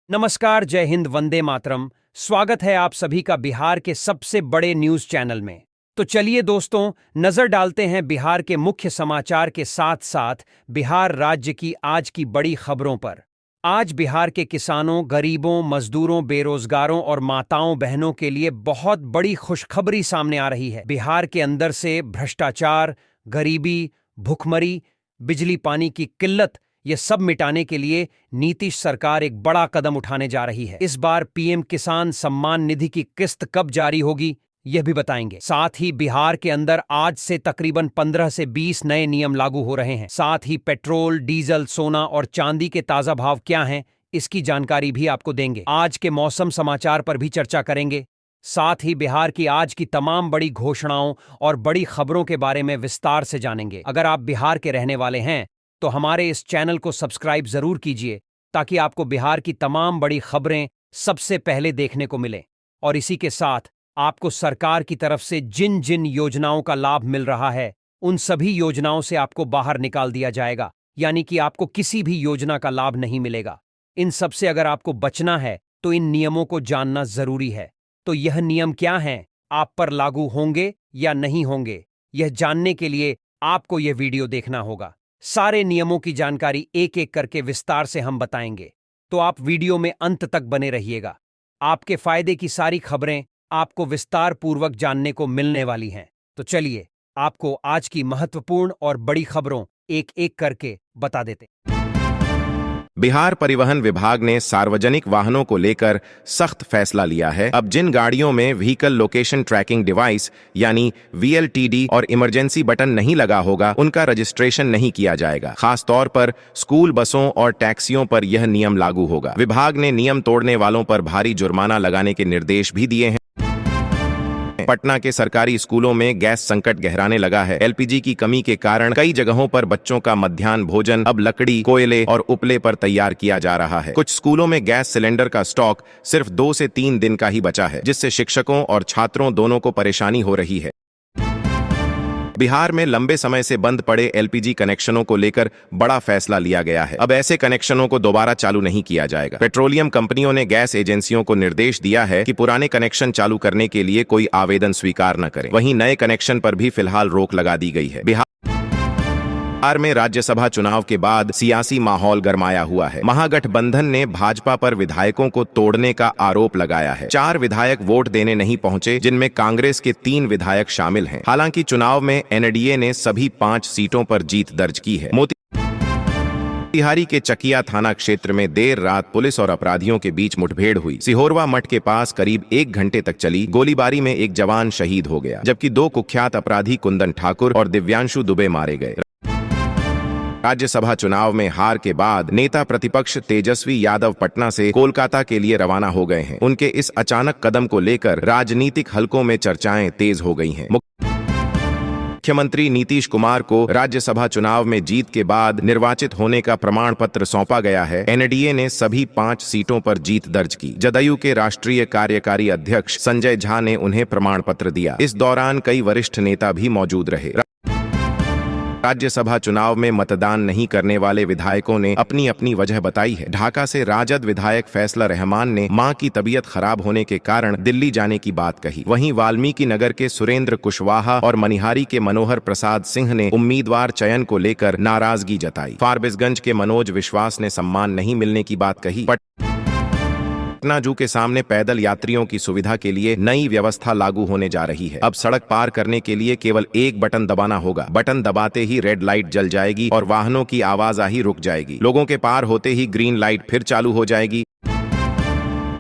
नमस्कार, जय हिंद, वंदे मातरम। स्वागत है आप सभी का बिहार के सबसे बड़े न्यूज चैनल में। तो चलिए दोस्तों, नजर डालते हैं बिहार के मुख्य समाचार के साथ साथ बिहार राज्य की आज की बड़ी खबरों पर। आज बिहार के किसानों, गरीबों, मजदूरों, बेरोजगारों और माताओं बहनों के लिए बहुत बड़ी खुशखबरी सामने आ रही है। बिहार के अंदर से भ्रष्टाचार, गरीबी, भुखमरी, बिजली पानी की किल्लत, ये सब मिटाने के लिए नीतीश सरकार एक बड़ा कदम उठाने जा रही है। इस बार पीएम किसान सम्मान निधि की किस्त कब जारी होगी, यह भी बताएंगे। साथ ही बिहार के अंदर आज से तकरीबन 15 से 20 नए नियम लागू हो रहे हैं। साथ ही पेट्रोल, डीजल, सोना और चांदी के ताजा भाव क्या हैं, इसकी जानकारी भी आपको देंगे। आज के मौसम समाचार पर भी चर्चा करेंगे। साथ ही बिहार की आज की तमाम बड़ी घोषणाओं और बड़ी खबरों के बारे में विस्तार से जानेंगे। अगर आप बिहार के रहने वाले हैं तो हमारे इस चैनल को सब्सक्राइब जरूर कीजिए, ताकि आपको बिहार की तमाम बड़ी खबरें सबसे पहले देखने को मिले। और इसी के साथ आपको सरकार की तरफ से जिन जिन योजनाओं का लाभ मिल रहा है, उन सभी योजनाओं से आपको बाहर निकाल दिया जाएगा, यानी कि आपको किसी भी योजना का लाभ नहीं मिलेगा। इन सब से अगर आपको बचना है तो इन नियमों को जानना जरूरी है। तो यह नियम क्या हैं, आप पर लागू होंगे या नहीं होंगे, यह जानने के लिए आपको यह वीडियो देखना होगा। सारे नियमों की जानकारी एक एक करके विस्तार से हम बताएंगे, तो आप वीडियो में अंत तक बने रहिएगा। आपके फायदे की सारी खबरें आपको विस्तार पूर्वक जानने को मिलने वाली हैं। तो चलिए आपको आज की महत्वपूर्ण और बड़ी खबरों एक एक करके बता देते। बिहार परिवहन विभाग ने सार्वजनिक वाहनों को लेकर सख्त फैसला लिया है। अब जिन गाड़ियों में व्हीकल लोकेशन ट्रैकिंग डिवाइस यानी VLTD और इमरजेंसी बटन नहीं लगा होगा, उनका रजिस्ट्रेशन नहीं किया जाएगा। खास तौर पर स्कूल बसों और टैक्सियों पर यह नियम लागू होगा। विभाग ने नियम तोड़ने वालों पर भारी जुर्माना लगाने के निर्देश भी दिए हैं। पटना के सरकारी स्कूलों में गैस संकट गहराने लगा है। LPG की कमी के कारण कई जगहों पर बच्चों का मध्याह्न भोजन अब लकड़ी, कोयले और उपले पर तैयार किया जा रहा है। कुछ स्कूलों में गैस सिलेंडर का स्टॉक सिर्फ 2 से 3 दिन का ही बचा है, जिससे शिक्षकों और छात्रों दोनों को परेशानी हो रही है। बिहार में लंबे समय से बंद पड़े LPG कनेक्शनों को लेकर बड़ा फैसला लिया गया है। अब ऐसे कनेक्शनों को दोबारा चालू नहीं किया जाएगा। पेट्रोलियम कंपनियों ने गैस एजेंसियों को निर्देश दिया है कि पुराने कनेक्शन चालू करने के लिए कोई आवेदन स्वीकार न करें। वहीं नए कनेक्शन पर भी फिलहाल रोक लगा दी गई है। बिहार में राज्यसभा चुनाव के बाद सियासी माहौल गरमाया हुआ है। महागठबंधन ने भाजपा पर विधायकों को तोड़ने का आरोप लगाया है। 4 विधायक वोट देने नहीं पहुंचे, जिनमें कांग्रेस के 3 विधायक शामिल हैं। हालांकि चुनाव में NDA ने सभी 5 सीटों पर जीत दर्ज की है। मोतिहारी के चकिया थाना क्षेत्र में देर रात पुलिस और अपराधियों के बीच मुठभेड़ हुई। सिहोरवा मठ के पास करीब 1 घंटे तक चली गोलीबारी में एक जवान शहीद हो गया, जबकि 2 कुख्यात अपराधी कुंदन ठाकुर और दिव्यांशु दुबे मारे गए। राज्यसभा चुनाव में हार के बाद नेता प्रतिपक्ष तेजस्वी यादव पटना से कोलकाता के लिए रवाना हो गए हैं। उनके इस अचानक कदम को लेकर राजनीतिक हलकों में चर्चाएं तेज हो गई हैं। मुख्यमंत्री नीतीश कुमार को राज्यसभा चुनाव में जीत के बाद निर्वाचित होने का प्रमाण पत्र सौंपा गया है। NDA ने सभी 5 सीटों पर जीत दर्ज की। जदयू के राष्ट्रीय कार्यकारी अध्यक्ष संजय झा ने उन्हें प्रमाण पत्र दिया। इस दौरान कई वरिष्ठ नेता भी मौजूद रहे। राज्यसभा चुनाव में मतदान नहीं करने वाले विधायकों ने अपनी अपनी वजह बताई है। ढाका से राजद विधायक फैसला रहमान ने मां की तबीयत खराब होने के कारण दिल्ली जाने की बात कही। वहीं वाल्मीकि नगर के सुरेंद्र कुशवाहा और मनिहारी के मनोहर प्रसाद सिंह ने उम्मीदवार चयन को लेकर नाराजगी जताई। फारबिसगंज के मनोज विश्वास ने सम्मान नहीं मिलने की बात कही। पटना जू के सामने पैदल यात्रियों की सुविधा के लिए नई व्यवस्था लागू होने जा रही है। अब सड़क पार करने के लिए केवल एक बटन दबाना होगा। बटन दबाते ही रेड लाइट जल जाएगी और वाहनों की आवाजाही रुक जाएगी। लोगों के पार होते ही ग्रीन लाइट फिर चालू हो जाएगी।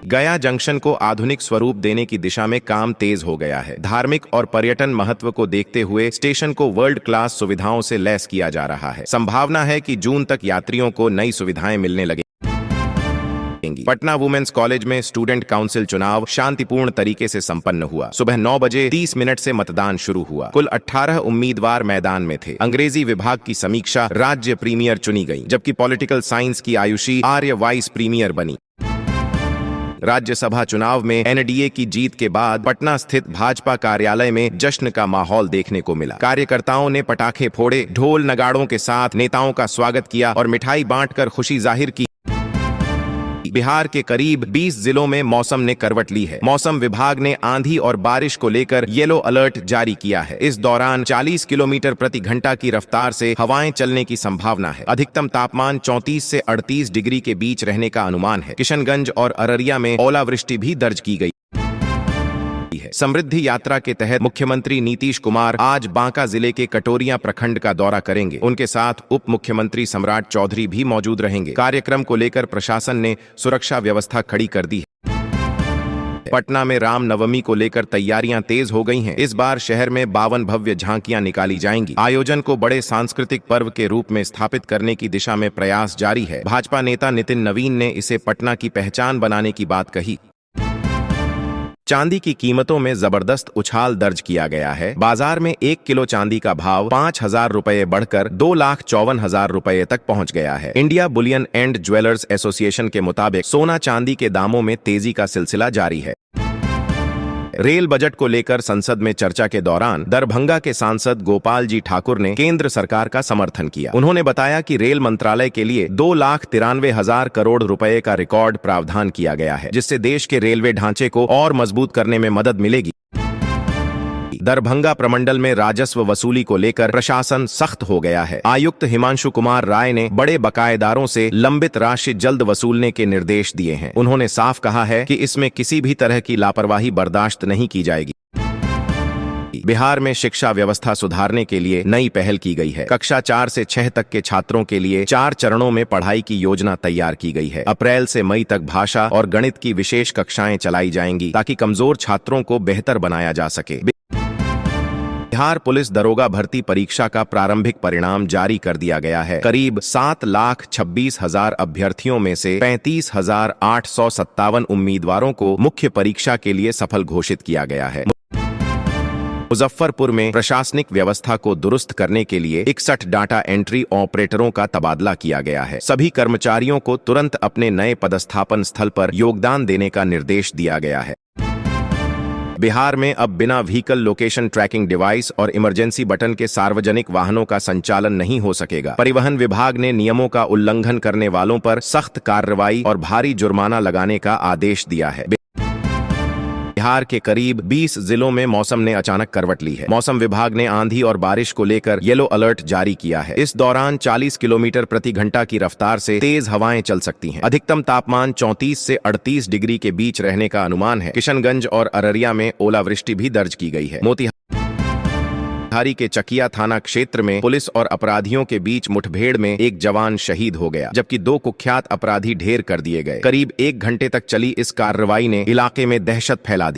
गया जंक्शन को आधुनिक स्वरूप देने की दिशा में काम तेज हो गया है। धार्मिक और पर्यटन महत्व को देखते हुए स्टेशन को वर्ल्ड क्लास सुविधाओं से लैस किया जा रहा है। संभावना है कि जून तक यात्रियों को नई सुविधाएं मिलने लगेंगी। पटना वुमेन्स कॉलेज में स्टूडेंट काउंसिल चुनाव शांतिपूर्ण तरीके से संपन्न हुआ। सुबह 9 बजे 30 मिनट से मतदान शुरू हुआ। कुल 18 उम्मीदवार मैदान में थे। अंग्रेजी विभाग की समीक्षा राज्य प्रीमियर चुनी गई, जबकि पॉलिटिकल साइंस की आयुषी आर्य वाइस प्रीमियर बनी। राज्यसभा चुनाव में NDA की जीत के बाद पटना स्थित भाजपा कार्यालय में जश्न का माहौल देखने को मिला। कार्यकर्ताओं ने पटाखे फोड़े, ढोल नगाड़ों के साथ नेताओं का स्वागत किया और मिठाई बांटकर खुशी जाहिर की। बिहार के करीब 20 जिलों में मौसम ने करवट ली है। मौसम विभाग ने आंधी और बारिश को लेकर येलो अलर्ट जारी किया है। इस दौरान 40 किलोमीटर प्रति घंटा की रफ्तार से हवाएं चलने की संभावना है। अधिकतम तापमान 34 से 38 डिग्री के बीच रहने का अनुमान है। किशनगंज और अररिया में ओलावृष्टि भी दर्ज की गई है। समृद्धि यात्रा के तहत मुख्यमंत्री नीतीश कुमार आज बांका जिले के कटोरिया प्रखंड का दौरा करेंगे। उनके साथ उप मुख्यमंत्री सम्राट चौधरी भी मौजूद रहेंगे। कार्यक्रम को लेकर प्रशासन ने सुरक्षा व्यवस्था खड़ी कर दी है। पटना में रामनवमी को लेकर तैयारियां तेज हो गई हैं। इस बार शहर में 52 भव्य झांकियां निकाली जाएंगी। आयोजन को बड़े सांस्कृतिक पर्व के रूप में स्थापित करने की दिशा में प्रयास जारी है। भाजपा नेता नितिन नवीन ने इसे पटना की पहचान बनाने की बात कही। चांदी की कीमतों में जबरदस्त उछाल दर्ज किया गया है। बाजार में 1 किलो चांदी का भाव 5,000 रुपये बढ़कर 2,54,000 रुपये तक पहुंच गया है। India Boolean and jewellers association के मुताबिक सोना चांदी के दामों में तेजी का सिलसिला जारी है। रेल बजट को लेकर संसद में चर्चा के दौरान दरभंगा के सांसद गोपाल जी ठाकुर ने केंद्र सरकार का समर्थन किया। उन्होंने बताया कि रेल मंत्रालय के लिए 2,93,000 करोड़ रुपए का रिकॉर्ड प्रावधान किया गया है, जिससे देश के रेलवे ढांचे को और मजबूत करने में मदद मिलेगी। दरभंगा प्रमंडल में राजस्व वसूली को लेकर प्रशासन सख्त हो गया है। आयुक्त हिमांशु कुमार राय ने बड़े बकायेदारों से लंबित राशि जल्द वसूलने के निर्देश दिए हैं। उन्होंने साफ कहा है कि इसमें किसी भी तरह की लापरवाही बर्दाश्त नहीं की जाएगी। बिहार में शिक्षा व्यवस्था सुधारने के लिए नई पहल की गई है। कक्षा 4 से 6 तक के छात्रों के लिए 4 चरणों में पढ़ाई की योजना तैयार की गई है। अप्रैल से मई तक भाषा और गणित की विशेष कक्षाएं चलाई जाएंगी, ताकि कमजोर छात्रों को बेहतर बनाया जा सके। बिहार पुलिस दरोगा भर्ती परीक्षा का प्रारंभिक परिणाम जारी कर दिया गया है। करीब 7,26,000 अभ्यर्थियों में से 35,857 उम्मीदवारों को मुख्य परीक्षा के लिए सफल घोषित किया गया है। मुजफ्फरपुर में प्रशासनिक व्यवस्था को दुरुस्त करने के लिए 61 डाटा एंट्री ऑपरेटरों का तबादला किया गया है। सभी कर्मचारियों को तुरंत अपने नए पदस्थापन स्थल पर योगदान देने का निर्देश दिया गया है। बिहार में अब बिना व्हीकल लोकेशन ट्रैकिंग डिवाइस और इमरजेंसी बटन के सार्वजनिक वाहनों का संचालन नहीं हो सकेगा। परिवहन विभाग ने नियमों का उल्लंघन करने वालों पर सख्त कार्रवाई और भारी जुर्माना लगाने का आदेश दिया है। बिहार के करीब 20 जिलों में मौसम ने अचानक करवट ली है। मौसम विभाग ने आंधी और बारिश को लेकर येलो अलर्ट जारी किया है। इस दौरान 40 किलोमीटर प्रति घंटा की रफ्तार से तेज हवाएं चल सकती हैं। अधिकतम तापमान 34 से 38 डिग्री के बीच रहने का अनुमान है। किशनगंज और अररिया में ओलावृष्टि भी दर्ज की गई है। मोतिहारी के चकिया थाना क्षेत्र में पुलिस और अपराधियों के बीच मुठभेड़ में एक जवान शहीद हो गया, जबकि 2 कुख्यात अपराधी ढेर कर दिए गए। करीब 1 घंटे तक चली इस कार्रवाई ने इलाके में दहशत फैला दी।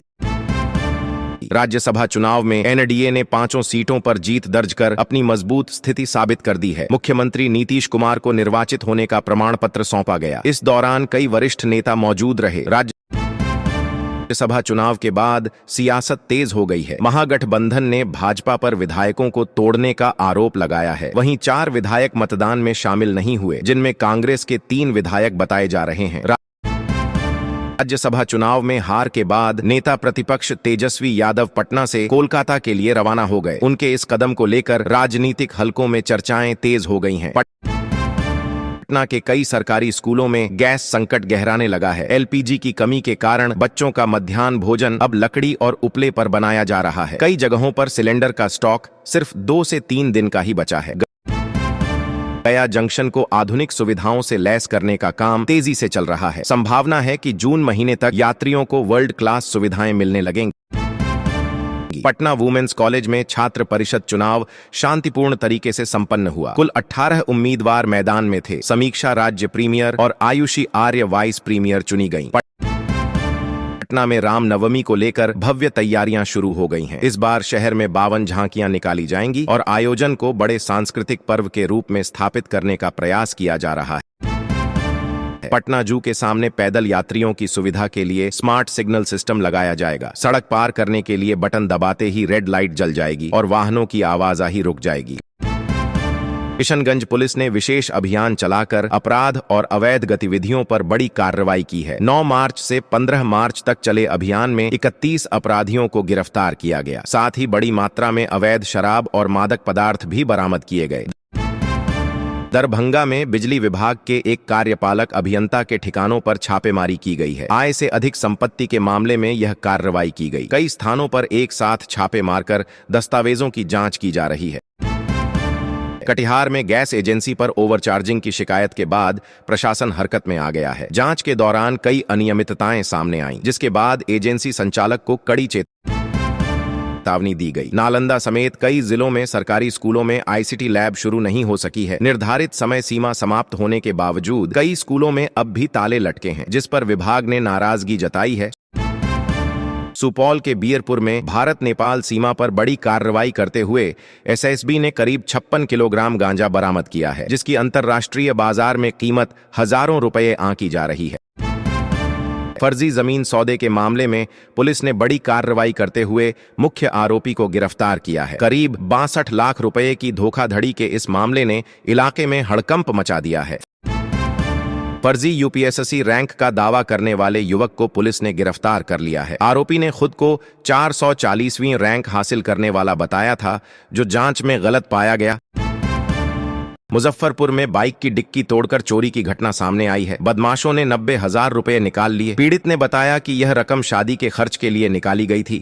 राज्यसभा चुनाव में एनडीए ने 5 सीटों पर जीत दर्ज कर अपनी मजबूत स्थिति साबित कर दी है। मुख्यमंत्री नीतीश कुमार को निर्वाचित होने का प्रमाण पत्र सौंपा गया। इस दौरान कई वरिष्ठ नेता मौजूद रहे। राज्यसभा चुनाव के बाद सियासत तेज हो गई है। महागठबंधन ने भाजपा पर विधायकों को तोड़ने का आरोप लगाया है। वहीं 4 विधायक मतदान में शामिल नहीं हुए, जिनमें कांग्रेस के 3 विधायक बताए जा रहे हैं। राज्यसभा चुनाव में हार के बाद नेता प्रतिपक्ष तेजस्वी यादव पटना से कोलकाता के लिए रवाना हो गए। उनके इस कदम को लेकर राजनीतिक हलकों में चर्चाएं तेज हो गई हैं। पटना के कई सरकारी स्कूलों में गैस संकट गहराने लगा है। एलपीजी की कमी के कारण बच्चों का मध्याह्न भोजन अब लकड़ी और उपले पर बनाया जा रहा है। कई जगहों पर सिलेंडर का स्टॉक सिर्फ 2 से 3 दिन का ही बचा है। गया जंक्शन को आधुनिक सुविधाओं से लैस करने का काम तेजी से चल रहा है। संभावना है कि जून महीने तक यात्रियों को वर्ल्ड क्लास सुविधाएं मिलने लगेंगी। पटना वुमेन्स कॉलेज में छात्र परिषद चुनाव शांतिपूर्ण तरीके से संपन्न हुआ। कुल 18 उम्मीदवार मैदान में थे। समीक्षा राज्य प्रीमियर और आयुषी आर्य वाइस प्रीमियर चुनी गईं। पटना में रामनवमी को लेकर भव्य तैयारियां शुरू हो गई हैं। इस बार शहर में 52 झांकियां निकाली जाएंगी और आयोजन को बड़े सांस्कृतिक पर्व के रूप में स्थापित करने का प्रयास किया जा रहा है। पटना जू के सामने पैदल यात्रियों की सुविधा के लिए स्मार्ट सिग्नल सिस्टम लगाया जाएगा। सड़क पार करने के लिए बटन दबाते ही रेड लाइट जल जाएगी और वाहनों की आवाजाही रुक जाएगी। किशनगंज पुलिस ने विशेष अभियान चलाकर अपराध और अवैध गतिविधियों पर बड़ी कार्रवाई की है। 9 मार्च से 15 मार्च तक चले अभियान में 31 अपराधियों को गिरफ्तार किया गया। साथ ही बड़ी मात्रा में अवैध शराब और मादक पदार्थ भी बरामद किए गए। दरभंगा में बिजली विभाग के एक कार्यपालक अभियंता के ठिकानों पर छापेमारी की गई है। आय से अधिक संपत्ति के मामले में यह कार्रवाई की गई। कई स्थानों पर एक साथ छापे मारकर दस्तावेजों की जांच की जा रही है। कटिहार में गैस एजेंसी पर ओवरचार्जिंग की शिकायत के बाद प्रशासन हरकत में आ गया है। जांच के दौरान कई अनियमितताएं सामने आईं, जिसके बाद एजेंसी संचालक को कड़ी चेतावनी दी गई। नालंदा समेत कई जिलों में सरकारी स्कूलों में आईसीटी लैब शुरू नहीं हो सकी है। निर्धारित समय सीमा समाप्त होने के बावजूद कई स्कूलों में अब भी ताले लटके हैं, जिस पर विभाग ने नाराजगी जताई है। सुपौल के बीरपुर में भारत नेपाल सीमा पर बड़ी कार्रवाई करते हुए एसएसबी ने करीब 56 किलोग्राम गांजा बरामद किया है, जिसकी अंतर्राष्ट्रीय बाजार में कीमत हजारों रुपए आंकी जा रही है। फर्जी जमीन सौदे के मामले में पुलिस ने बड़ी कार्रवाई करते हुए मुख्य आरोपी को गिरफ्तार किया है। करीब 62 लाख रुपए की धोखाधड़ी के इस मामले ने इलाके में हड़कंप मचा दिया है। फर्जी यूपीएससी रैंक का दावा करने वाले युवक को पुलिस ने गिरफ्तार कर लिया है। आरोपी ने खुद को 440वीं रैंक हासिल करने वाला बताया था, जो जांच में गलत पाया गया। मुजफ्फरपुर में बाइक की डिक्की तोड़कर चोरी की घटना सामने आई है। बदमाशों ने 90,000 रुपए निकाल लिए। पीड़ित ने बताया कि यह रकम शादी के खर्च के लिए निकाली गई थी।